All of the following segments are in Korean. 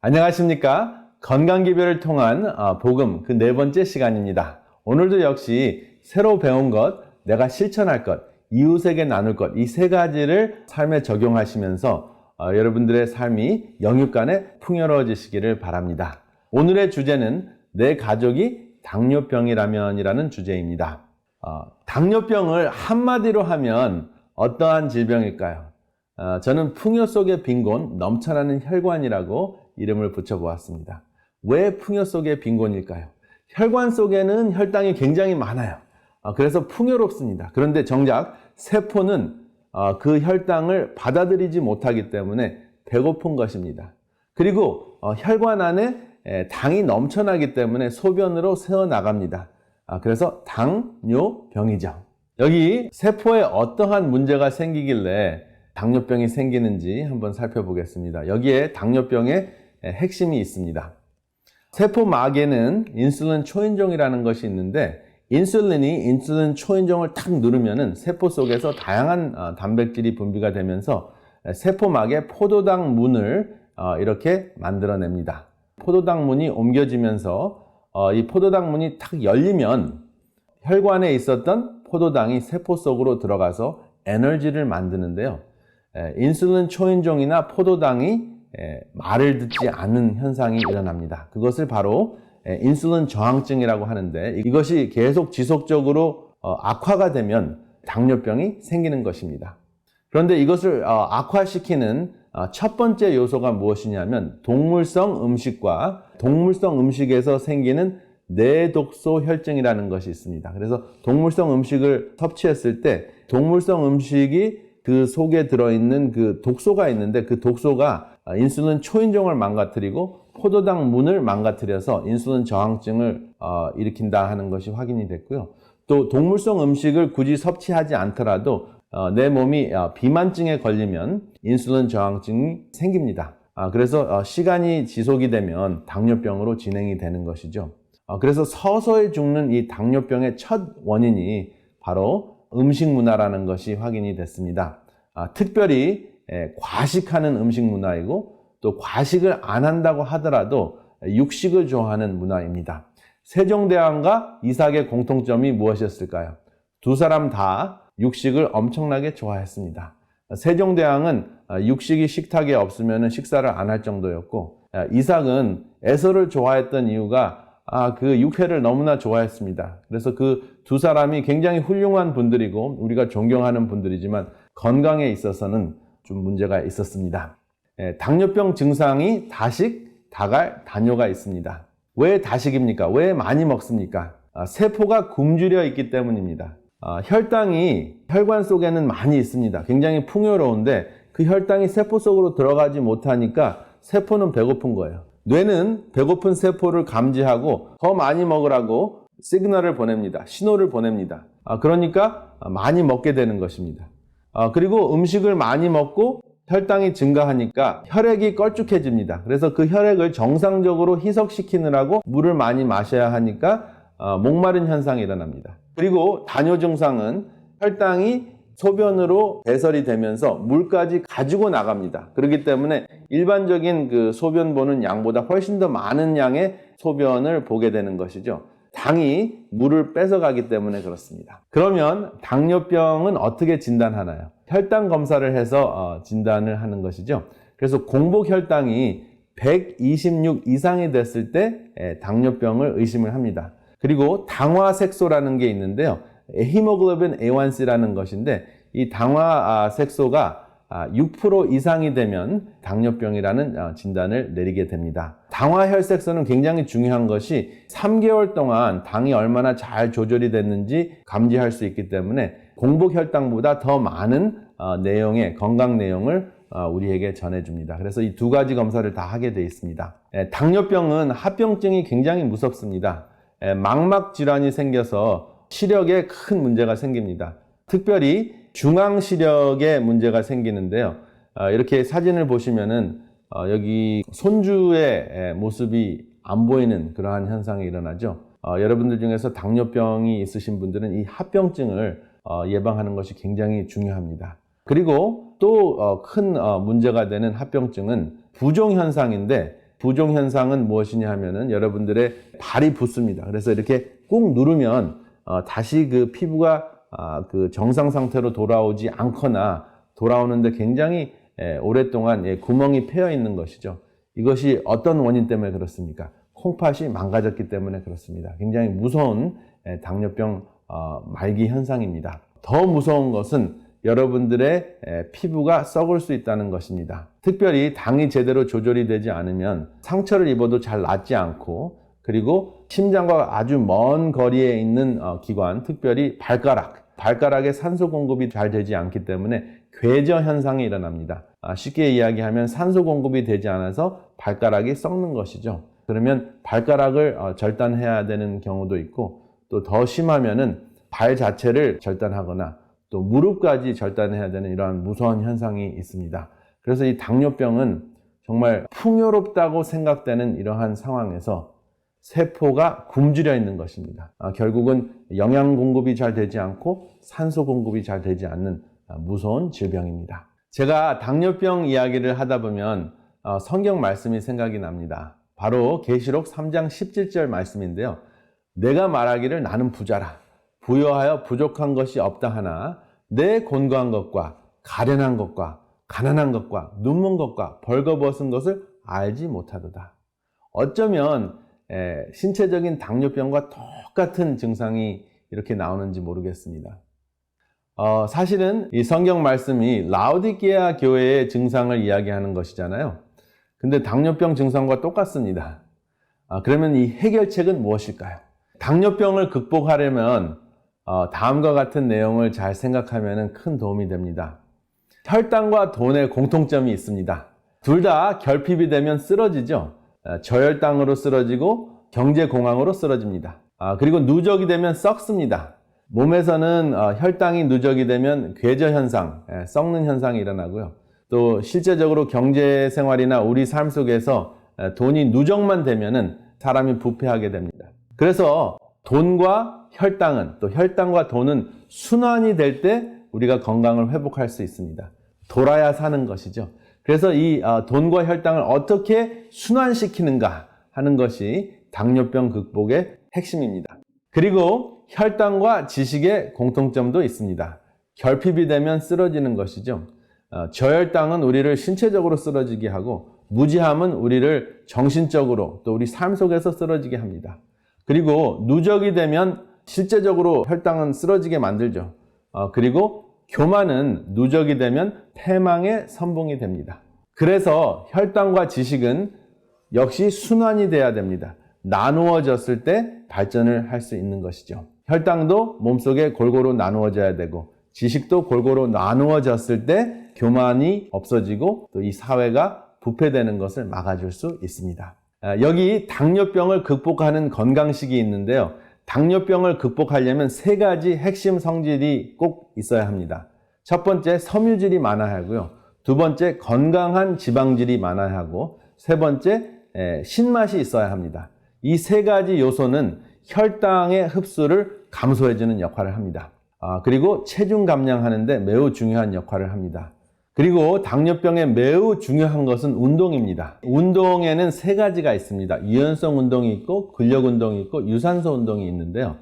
안녕하십니까? 건강기별을 통한 복음 그 네 번째 시간입니다. 오늘도 역시 새로 배운 것, 내가 실천할 것, 이웃에게 나눌 것, 이 세 가지를 삶에 적용하시면서 여러분들의 삶이 영육간에 풍요로워지시기를 바랍니다. 오늘의 주제는 내 가족이 당뇨병이라면이라는 주제입니다. 당뇨병을 한마디로 하면 어떠한 질병일까요? 저는 풍요 속의 빈곤, 넘쳐나는 혈관이라고 이름을 붙여보았습니다. 왜 풍요 속의 빈곤일까요? 혈관 속에는 혈당이 굉장히 많아요. 그래서 풍요롭습니다. 그런데 정작 세포는 그 혈당을 받아들이지 못하기 때문에 배고픈 것입니다. 그리고 혈관 안에 당이 넘쳐나기 때문에 소변으로 새어나갑니다. 그래서 당뇨병이죠. 여기 세포에 어떠한 문제가 생기길래 당뇨병이 생기는지 한번 살펴보겠습니다. 여기에 당뇨병의 핵심이 있습니다. 세포막에는 인슐린 초인종이라는 것이 있는데 인슐린이 인슐린 초인종을 탁 누르면은 세포 속에서 다양한 단백질이 분비가 되면서 세포막에 포도당 문을 이렇게 만들어냅니다. 포도당 문이 옮겨지면서 이 포도당 문이 탁 열리면 혈관에 있었던 포도당이 세포 속으로 들어가서 에너지를 만드는데요. 인슐린 초인종이나 포도당이 말을 듣지 않는 현상이 일어납니다. 그것을 바로 인슐린 저항증이라고 하는데 이것이 계속 지속적으로 악화가 되면 당뇨병이 생기는 것입니다. 그런데 이것을 악화시키는 첫 번째 요소가 무엇이냐면 동물성 음식과 동물성 음식에서 생기는 내독소 혈증이라는 것이 있습니다. 그래서 동물성 음식을 섭취했을 때 동물성 음식이 그 속에 들어있는 그 독소가 있는데 그 독소가 인슐린 초인종을 망가뜨리고 포도당 문을 망가뜨려서 인슐린 저항증을 일으킨다 하는 것이 확인이 됐고요. 또 동물성 음식을 굳이 섭취하지 않더라도 내 몸이 비만증에 걸리면 인슐린 저항증이 생깁니다. 그래서 시간이 지속이 되면 당뇨병으로 진행이 되는 것이죠. 그래서 서서히 죽는 이 당뇨병의 첫 원인이 바로 음식 문화라는 것이 확인이 됐습니다. 특별히 과식하는 음식 문화이고 또 과식을 안 한다고 하더라도 육식을 좋아하는 문화입니다. 세종대왕과 이삭의 공통점이 무엇이었을까요? 두 사람 다 육식을 엄청나게 좋아했습니다. 세종대왕은 육식이 식탁에 없으면 식사를 안 할 정도였고 이삭은 에서를 좋아했던 이유가 그 육회를 너무나 좋아했습니다. 그래서 그 두 사람이 굉장히 훌륭한 분들이고 우리가 존경하는 분들이지만 건강에 있어서는 좀 문제가 있었습니다. 당뇨병 증상이 다식, 다갈, 다뇨가 있습니다. 왜 다식입니까? 왜 많이 먹습니까? 세포가 굶주려 있기 때문입니다. 혈당이 혈관 속에는 많이 있습니다. 굉장히 풍요로운데 그 혈당이 세포 속으로 들어가지 못하니까 세포는 배고픈 거예요. 뇌는 배고픈 세포를 감지하고 더 많이 먹으라고 시그널을 보냅니다. 신호를 보냅니다. 그러니까 많이 먹게 되는 것입니다. 그리고 음식을 많이 먹고 혈당이 증가하니까 혈액이 걸쭉해집니다. 그래서 그 혈액을 정상적으로 희석시키느라고 물을 많이 마셔야 하니까 목마른 현상이 일어납니다. 그리고 다뇨 증상은 혈당이 소변으로 배설이 되면서 물까지 가지고 나갑니다. 그렇기 때문에 일반적인 그 소변 보는 양보다 훨씬 더 많은 양의 소변을 보게 되는 것이죠. 당이 물을 뺏어가기 때문에 그렇습니다. 그러면 당뇨병은 어떻게 진단하나요? 혈당 검사를 해서 진단을 하는 것이죠. 그래서 공복 혈당이 126 이상이 됐을 때 당뇨병을 의심을 합니다. 그리고 당화색소라는 게 있는데요. 히모글로빈 A1C라는 것인데 이 당화색소가 6% 이상이 되면 당뇨병이라는 진단을 내리게 됩니다. 당화혈색소는 굉장히 중요한 것이 3개월 동안 당이 얼마나 잘 조절이 됐는지 감지할 수 있기 때문에 공복 혈당보다 더 많은 내용의 건강 내용을 우리에게 전해줍니다. 그래서 이 두 가지 검사를 다 하게 되어 있습니다. 당뇨병은 합병증이 굉장히 무섭습니다. 망막 질환이 생겨서 시력에 큰 문제가 생깁니다. 특별히 중앙시력에 문제가 생기는데요. 이렇게 사진을 보시면은 여기 손주의 모습이 안 보이는 그러한 현상이 일어나죠. 여러분들 중에서 당뇨병이 있으신 분들은 이 합병증을 예방하는 것이 굉장히 중요합니다. 그리고 또 큰 문제가 되는 합병증은 부종현상인데 부종 현상은 무엇이냐 하면은 여러분들의 발이 붓습니다. 그래서 이렇게 꾹 누르면 다시 그 피부가 그 정상 상태로 돌아오지 않거나 돌아오는데 굉장히 오랫동안 구멍이 패여 있는 것이죠. 이것이 어떤 원인 때문에 그렇습니까? 콩팥이 망가졌기 때문에 그렇습니다. 굉장히 무서운 당뇨병 말기 현상입니다. 더 무서운 것은 여러분들의 피부가 썩을 수 있다는 것입니다. 특별히 당이 제대로 조절이 되지 않으면 상처를 입어도 잘 낫지 않고, 그리고 심장과 아주 먼 거리에 있는 기관, 특별히 발가락에 산소 공급이 잘 되지 않기 때문에 궤저 현상이 일어납니다. 쉽게 이야기하면 산소 공급이 되지 않아서 발가락이 썩는 것이죠. 그러면 발가락을 절단해야 되는 경우도 있고, 또 더 심하면은 발 자체를 절단하거나 또 무릎까지 절단해야 되는 이러한 무서운 현상이 있습니다. 그래서 이 당뇨병은 정말 풍요롭다고 생각되는 이러한 상황에서 세포가 굶주려 있는 것입니다. 결국은 영양 공급이 잘 되지 않고 산소 공급이 잘 되지 않는 무서운 질병입니다. 제가 당뇨병 이야기를 하다 보면 성경 말씀이 생각이 납니다. 바로 계시록 3장 17절 말씀인데요. 내가 말하기를 나는 부자라. 부여하여 부족한 것이 없다 하나 내 곤고한 것과 가련한 것과 가난한 것과 눈먼 것과 벌거벗은 것을 알지 못하도다. 어쩌면 신체적인 당뇨병과 똑같은 증상이 이렇게 나오는지 모르겠습니다. 사실은 이 성경 말씀이 라오디게아 교회의 증상을 이야기하는 것이잖아요. 근데 당뇨병 증상과 똑같습니다. 그러면 이 해결책은 무엇일까요? 당뇨병을 극복하려면 다음과 같은 내용을 잘 생각하면 큰 도움이 됩니다. 혈당과 돈의 공통점이 있습니다. 둘 다 결핍이 되면 쓰러지죠. 저혈당으로 쓰러지고 경제공황으로 쓰러집니다. 그리고 누적이 되면 썩습니다. 몸에서는 혈당이 누적이 되면 궤저 현상, 썩는 현상이 일어나고요. 또 실제적으로 경제생활이나 우리 삶 속에서 돈이 누적만 되면은 사람이 부패하게 됩니다. 그래서 돈과 혈당은, 또 혈당과 돈은 순환이 될 때 우리가 건강을 회복할 수 있습니다. 돌아야 사는 것이죠. 그래서 이 돈과 혈당을 어떻게 순환시키는가 하는 것이 당뇨병 극복의 핵심입니다. 그리고 혈당과 지식의 공통점도 있습니다. 결핍이 되면 쓰러지는 것이죠. 저혈당은 우리를 신체적으로 쓰러지게 하고, 무지함은 우리를 정신적으로 또 우리 삶 속에서 쓰러지게 합니다. 그리고 누적이 되면 실제적으로 혈당은 쓰러지게 만들죠. 그리고 교만은 누적이 되면 패망의 선봉이 됩니다. 그래서 혈당과 지식은 역시 순환이 돼야 됩니다. 나누어졌을 때 발전을 할 수 있는 것이죠. 혈당도 몸속에 골고루 나누어져야 되고, 지식도 골고루 나누어졌을 때 교만이 없어지고 또 이 사회가 부패되는 것을 막아줄 수 있습니다. 여기 당뇨병을 극복하는 건강식이 있는데요. 당뇨병을 극복하려면 3가지 핵심 성질이 꼭 있어야 합니다. 첫 번째, 섬유질이 많아야 하고요. 두 번째, 건강한 지방질이 많아야 하고, 세 번째, 신맛이 있어야 합니다. 이 3가지 요소는 혈당의 흡수를 감소해주는 역할을 합니다. 그리고 체중 감량하는데 매우 중요한 역할을 합니다. 그리고 당뇨병에 매우 중요한 것은 운동입니다. 운동에는 3가지가 있습니다. 유연성 운동이 있고, 근력 운동이 있고, 유산소 운동이 있는데요.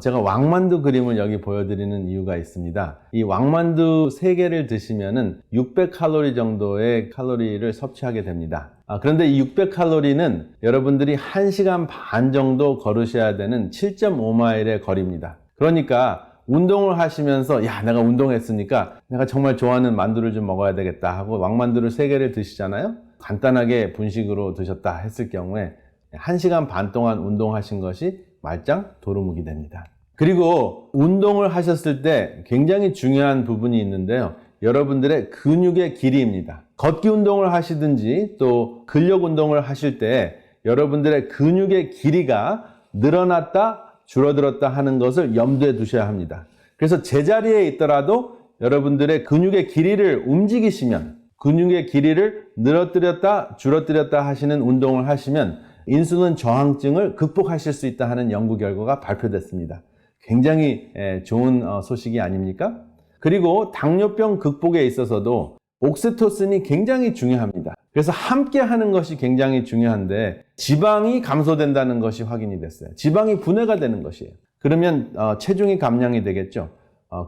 제가 왕만두 그림을 여기 보여드리는 이유가 있습니다. 이 왕만두 3개를 드시면은 600칼로리 정도의 칼로리를 섭취하게 됩니다. 그런데 이 600칼로리는 여러분들이 1시간 반 정도 걸으셔야 되는 7.5마일의 거리입니다. 그러니까 운동을 하시면서 내가 운동했으니까 내가 정말 좋아하는 만두를 좀 먹어야 되겠다 하고 왕만두를 3개를 드시잖아요. 간단하게 분식으로 드셨다 했을 경우에 1시간 반 동안 운동하신 것이 말짱 도루묵이 됩니다. 그리고 운동을 하셨을 때 굉장히 중요한 부분이 있는데요. 여러분들의 근육의 길이입니다. 걷기 운동을 하시든지 또 근력 운동을 하실 때 여러분들의 근육의 길이가 늘어났다 줄어들었다 하는 것을 염두에 두셔야 합니다. 그래서 제자리에 있더라도 여러분들의 근육의 길이를 움직이시면, 근육의 길이를 늘어뜨렸다 줄어뜨렸다 하시는 운동을 하시면 인슐린 저항증을 극복하실 수 있다 하는 연구 결과가 발표됐습니다. 굉장히 좋은 소식이 아닙니까? 그리고 당뇨병 극복에 있어서도 옥시토신이 굉장히 중요합니다. 그래서 함께 하는 것이 굉장히 중요한데 지방이 감소된다는 것이 확인이 됐어요. 지방이 분해가 되는 것이에요. 그러면 체중이 감량이 되겠죠.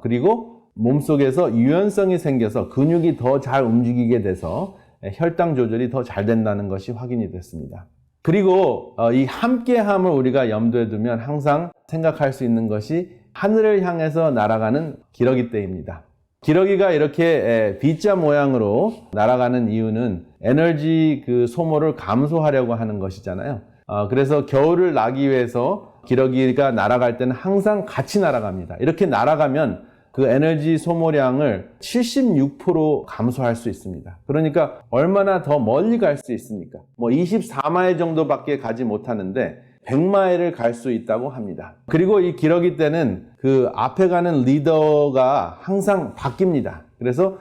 그리고 몸속에서 유연성이 생겨서 근육이 더 잘 움직이게 돼서 혈당 조절이 더 잘 된다는 것이 확인이 됐습니다. 그리고 이 함께함을 우리가 염두에 두면 항상 생각할 수 있는 것이 하늘을 향해서 날아가는 기러기떼입니다. 기러기가 이렇게 B자 모양으로 날아가는 이유는 에너지 소모를 감소하려고 하는 것이잖아요. 그래서 겨울을 나기 위해서 기러기가 날아갈 때는 항상 같이 날아갑니다. 이렇게 날아가면 그 에너지 소모량을 76% 감소할 수 있습니다. 그러니까 얼마나 더 멀리 갈 수 있습니까? 24마일 정도밖에 가지 못하는데 100마일을 갈 수 있다고 합니다. 그리고 이 기러기 때는 그 앞에 가는 리더가 항상 바뀝니다. 그래서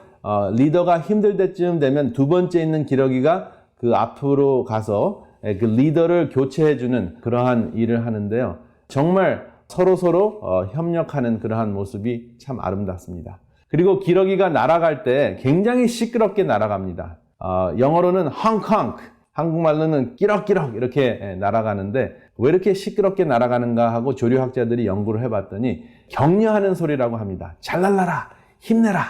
리더가 힘들 때쯤 되면 두 번째 있는 기러기가 그 앞으로 가서 그 리더를 교체해주는 그러한 일을 하는데요. 정말 서로 협력하는 그러한 모습이 참 아름답습니다. 그리고 기러기가 날아갈 때 굉장히 시끄럽게 날아갑니다. 영어로는 헝컹, 한국말로는 끼럭끼럭 이렇게 날아가는데 왜 이렇게 시끄럽게 날아가는가 하고 조류학자들이 연구를 해봤더니 격려하는 소리라고 합니다. 잘 날라라, 힘내라.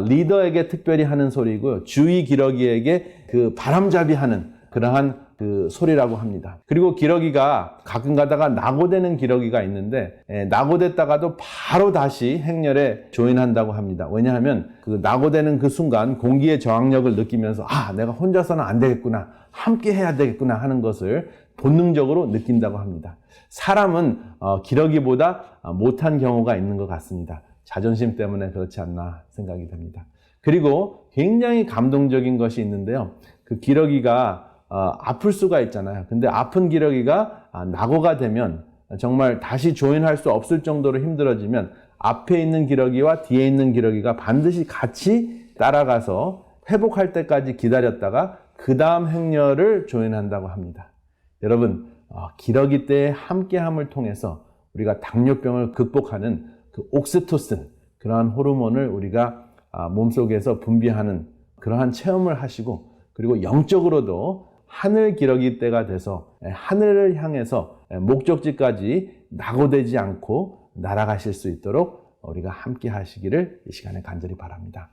리더에게 특별히 하는 소리고요. 주위 기러기에게 그 바람잡이 하는 그러한 그 소리라고 합니다. 그리고 기러기가 가끔 가다가 낙오되는 기러기가 있는데 낙오됐다가도 바로 다시 행렬에 조인한다고 합니다. 왜냐하면 그 낙오되는 그 순간 공기의 저항력을 느끼면서 내가 혼자서는 안 되겠구나, 함께 해야 되겠구나 하는 것을 본능적으로 느낀다고 합니다. 사람은 기러기보다 못한 경우가 있는 것 같습니다. 자존심 때문에 그렇지 않나 생각이 됩니다. 그리고 굉장히 감동적인 것이 있는데요. 그 기러기가 아플 수가 있잖아요. 근데 아픈 기러기가 낙오가 되면 정말 다시 조인할 수 없을 정도로 힘들어지면 앞에 있는 기러기와 뒤에 있는 기러기가 반드시 같이 따라가서 회복할 때까지 기다렸다가 그 다음 행렬을 조인한다고 합니다. 여러분, 기러기 때의 함께함을 통해서 우리가 당뇨병을 극복하는 그 옥시토신, 그러한 호르몬을 우리가 몸속에서 분비하는 그러한 체험을 하시고, 그리고 영적으로도 하늘 기러기 때가 돼서 하늘을 향해서 목적지까지 낙오되지 않고 날아가실 수 있도록 우리가 함께 하시기를 이 시간에 간절히 바랍니다.